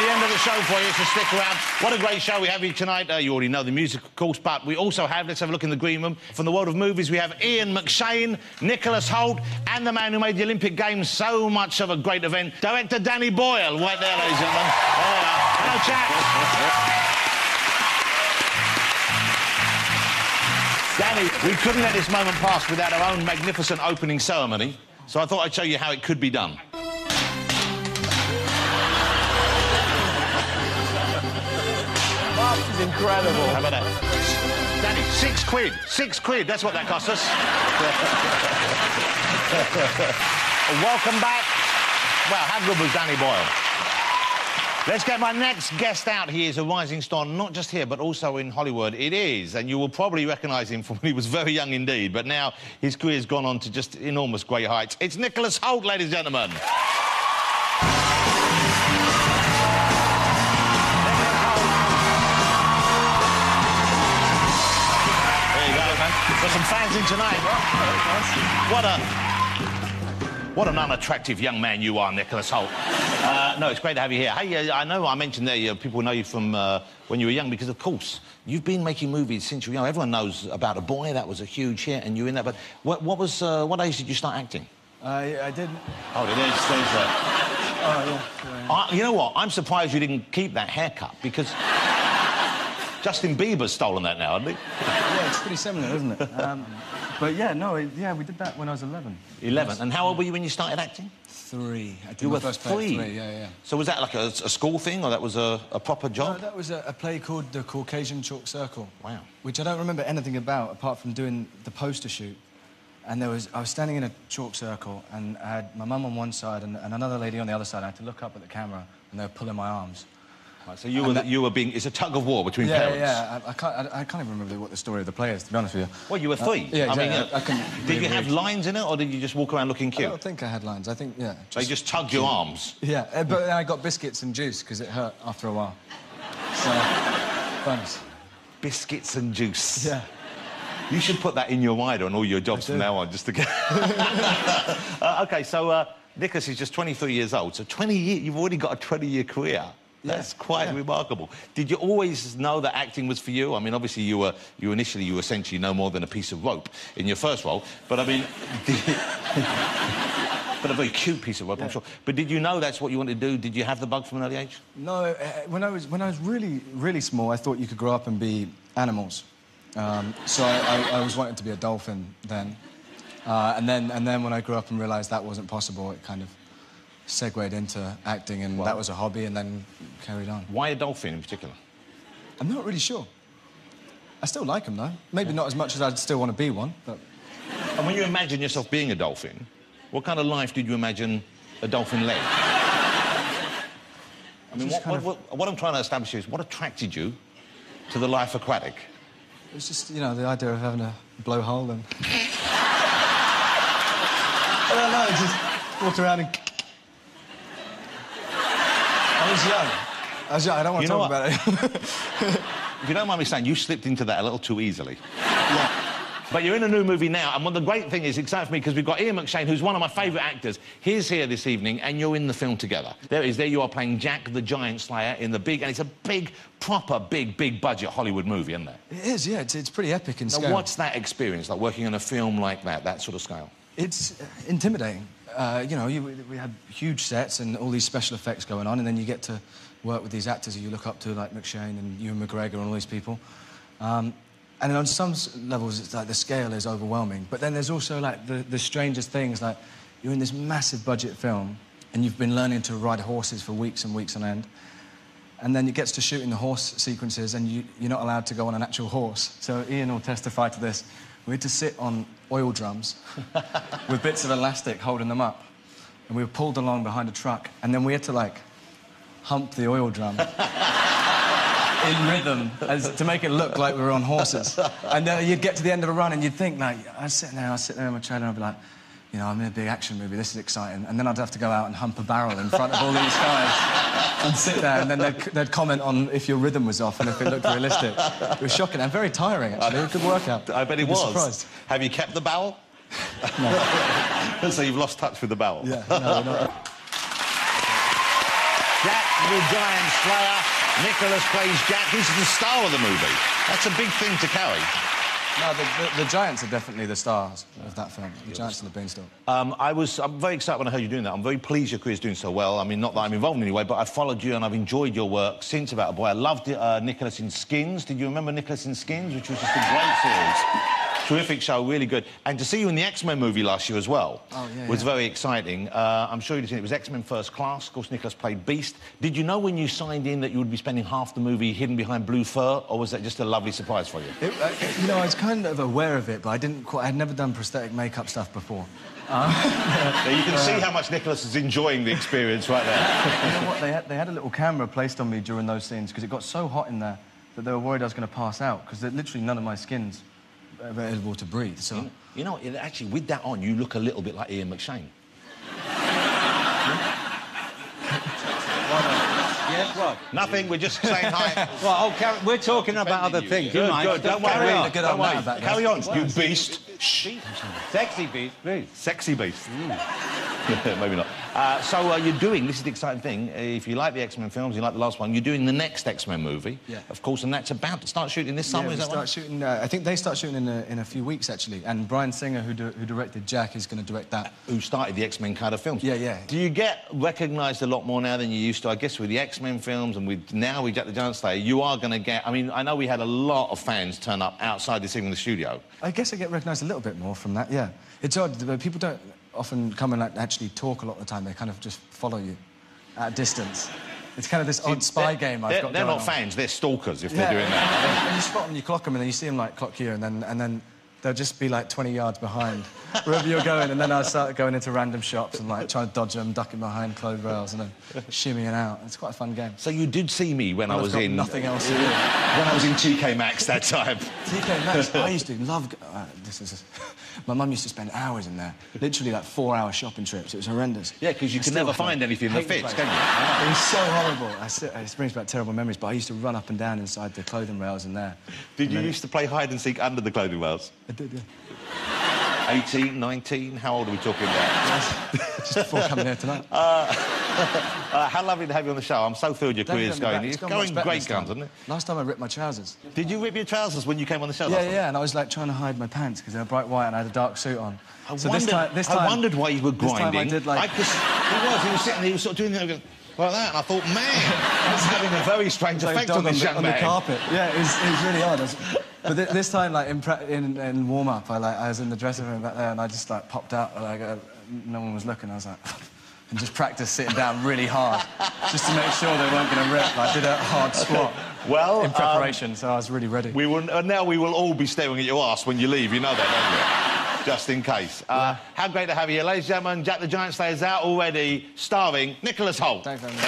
the end of the show for you, so stick around. What a great show we have here tonight. You already know the music, of course, but we also have, let's have a look in the green room, from the world of movies, we have Ian McShane, Nicholas Hoult, and the man who made the Olympic Games so much of a great event, director Danny Boyle. Right there, ladies and gentlemen. Hello, chaps. Danny, we couldn't let this moment pass without our own magnificent opening ceremony, so I thought I'd show you how it could be done. This is incredible. How about that? Danny, £6. £6, that's what that cost us. Welcome back. Well, how good was Danny Boyle? Let's get my next guest out. He is a rising star, not just here, but also in Hollywood. It is, and you will probably recognise him from when he was very young indeed, but now his career's gone on to just enormous great heights. It's Nicholas Hoult, ladies and gentlemen. Got some fans in tonight. What an unattractive young man you are, Nicholas Hoult. No, it's great to have you here. Hey, I know I mentioned there people know you from when you were young because, of course, you've been making movies since you were young. Everyone knows about A Boy. That was a huge hit, and you were in that. But what age did you start acting? I didn't. Oh, it is. Oh, yeah. You know what? I'm surprised you didn't keep that haircut because Justin Bieber's stolen that now, hasn't he? Yeah, it's pretty similar, isn't it? But yeah, no, yeah, we did that when I was 11. 11. And how old were you when you started acting? 3. I did you my were first play 3? at 3, yeah. So was that like a school thing, or that was a proper job? No, that was a play called The Caucasian Chalk Circle. Wow. Which I don't remember anything about, apart from doing the poster shoot. And I was standing in a chalk circle, and I had my mum on one side and another lady on the other side. I had to look up at the camera, and they were pulling my arms. Right, so you were being... It's a tug-of-war between parents. Yeah, I can't even remember what the story of the play is, to be honest with you. Well, you were 3. Yeah, exactly. I mean, did you have lines in it, or did you just walk around looking cute? I don't think I had lines. I think, yeah. They just tugged your arms? Yeah, but then I got biscuits and juice, because it hurt after a while. So, bonus. Biscuits and juice. Yeah. You should put that in your rider on all your jobs from now on, just to get... OK, so Nicholas is just 23 years old, so 20 years... You've already got a 20-year career. That's quite remarkable. Did you always know that acting was for you? I mean, obviously, you were essentially no more than a piece of rope in your first role. But, I mean... but a very cute piece of rope, I'm sure. But did you know that's what you wanted to do? Did you have the bug from an early age? No, when I was really, really small, I thought you could grow up and be animals. So I was wanting to be a dolphin then. And then when I grew up and realised that wasn't possible, it kind of segued into acting, and that was a hobby, and then carried on. Why a dolphin in particular? I'm not really sure. I still like them, though. Maybe not as much as I'd still want to be one, but... And when you imagine yourself being a dolphin, what kind of life did you imagine a dolphin led? I mean, what I'm trying to establish is, what attracted you to the life aquatic? It was just, you know, the idea of having a blowhole and... I don't know, just walk around and... I was young. I don't want to talk about it. If you don't mind me saying, you slipped into that a little too easily. Yeah. But you're in a new movie now, and the great thing is, exciting for me, because we've got Ian McShane, who's one of my favourite actors. He's here this evening, and you're in the film together. There you are playing Jack the Giant Slayer in the big... And it's a big, proper, big budget Hollywood movie, isn't it? It is, yeah. It's pretty epic in scale. Now, what's that experience like, working in a film like that sort of scale? It's intimidating. You know, we had huge sets and all these special effects going on, and then you get to work with these actors who you look up to, like McShane and Ewan McGregor and all these people. And on some levels, it's like the scale is overwhelming. But then there's also, like, the strangest things, like, you're in this massive budget film, and you've been learning to ride horses for weeks and weeks on end. And then it gets to shooting the horse sequences, and you're not allowed to go on an actual horse. So Ian will testify to this. We had to sit on oil drums with bits of elastic holding them up. And we were pulled along behind a truck, and then we had to, like, hump the oil drum in rhythm to make it look like we were on horses. And you'd get to the end of a run, and you'd think, like, I'd sit there in my trailer, and I'd be like, you know, I'm in a big action movie, this is exciting. And then I'd have to go out and hump a barrel in front of all these guys and sit there, and then they'd comment on if your rhythm was off and if it looked realistic. It was shocking and very tiring, actually. It was a good workout. I bet it was. Surprised. Have you kept the barrel? No. So you've lost touch with the barrel? Yeah, no, we're not. Jack incredible giant slayer. Nicholas plays Jack. He's the star of the movie. That's a big thing to carry. No, the Giants are definitely the stars of that film. The Giants and the Beanstalk. I'm very excited when I heard you doing that. I'm very pleased your career's doing so well. I mean, not that I'm involved in any way, but I've followed you and I've enjoyed your work since About a Boy. I loved Nicholas in Skins. Did you remember Nicholas in Skins, which was just a great series? Terrific show, really good. And to see you in the X-Men movie last year as well was very exciting. I'm sure you've seen it. It was X-Men First Class. Of course, Nicholas played Beast. Did you know when you signed in that you would be spending half the movie hidden behind blue fur, or was that just a lovely surprise for you? You know, I was kind of aware of it, but I'd never done prosthetic makeup stuff before. Now you can see how much Nicholas is enjoying the experience right there. You know what? They had a little camera placed on me during those scenes because it got so hot in there that they were worried I was going to pass out because literally none of my skin's available to breathe. So you know, actually, with that on, you look a little bit like Ian McShane. Yes, what? Nothing, we're just saying hi. Well, we're talking about other things. Good, Good. Don't worry. Carry on, you beast. Shh. Sexy beast, please. Sexy beast. Maybe not. So you're doing, this is the exciting thing, if you like the X-Men films, you like the last one, you're doing the next X-Men movie, of course, and that's about to start shooting this summer, is that right? Shooting, I think they start shooting in a few weeks, actually, and Bryan Singer, who directed Jack, is going to direct that. Who started the X-Men kind of films. Yeah. Do you get recognised a lot more now than you used to? I guess with the X-Men films and with Jack the Giant Slayer, you are going to get... I mean, I know we had a lot of fans turn up outside this thing in the studio. I guess I get recognised a little bit more from that, yeah. It's odd, but people don't often come and actually talk a lot of the time. They kind of just follow you at a distance. It's kind of this odd spy game I've got going on. They're not fans, they're stalkers if they're doing that. And you spot them, you clock them, and then you see them, like, clock you, and then they'll just be, like, 20 yards behind wherever you're going, and then I start going into random shops and, like, trying to dodge them, ducking behind clothes rails, and then shimmying out. It's quite a fun game. So you did see me when I was in... nothing else to do. When I was in TK Maxx that time. TK Maxx, I used to love... My mum used to spend hours in there. Literally, like, 4-hour shopping trips. It was horrendous. Yeah, because you can never find anything that fits, can you? It was so horrible. It brings back terrible memories, but I used to run up and down inside the clothing rails in there. Did you used to play hide-and-seek under the clothing rails? I did, yeah. 18, 19? How old are we talking about? Just before coming here tonight. How lovely to have you on the show. I'm so thrilled your career's going. It's going great guns, isn't it? Last time I ripped my trousers. Did you rip your trousers when you came on the show last time? Yeah, and I was, like, trying to hide my pants because they were bright white and I had a dark suit on. I wondered why you were grinding. I did, like... he was sitting there, he was sort of doing that, like that, and I thought, man, that's having a very strange effect on this young man. On the carpet. Yeah, it was really odd. But this time, like, in warm-up, I was in the dressing room back there and I just, like, popped out, like, no one was looking. I was like... and just practiced sitting down really hard, just to make sure they weren't going to rip. I did a hard squat in preparation, so I was really ready. Now we will all be staring at your arse when you leave, you know that, don't you? Just in case. How great to have you here. Ladies and gentlemen, Jack the Giant Slayer is out already, starring Nicholas Hoult. Thanks very much.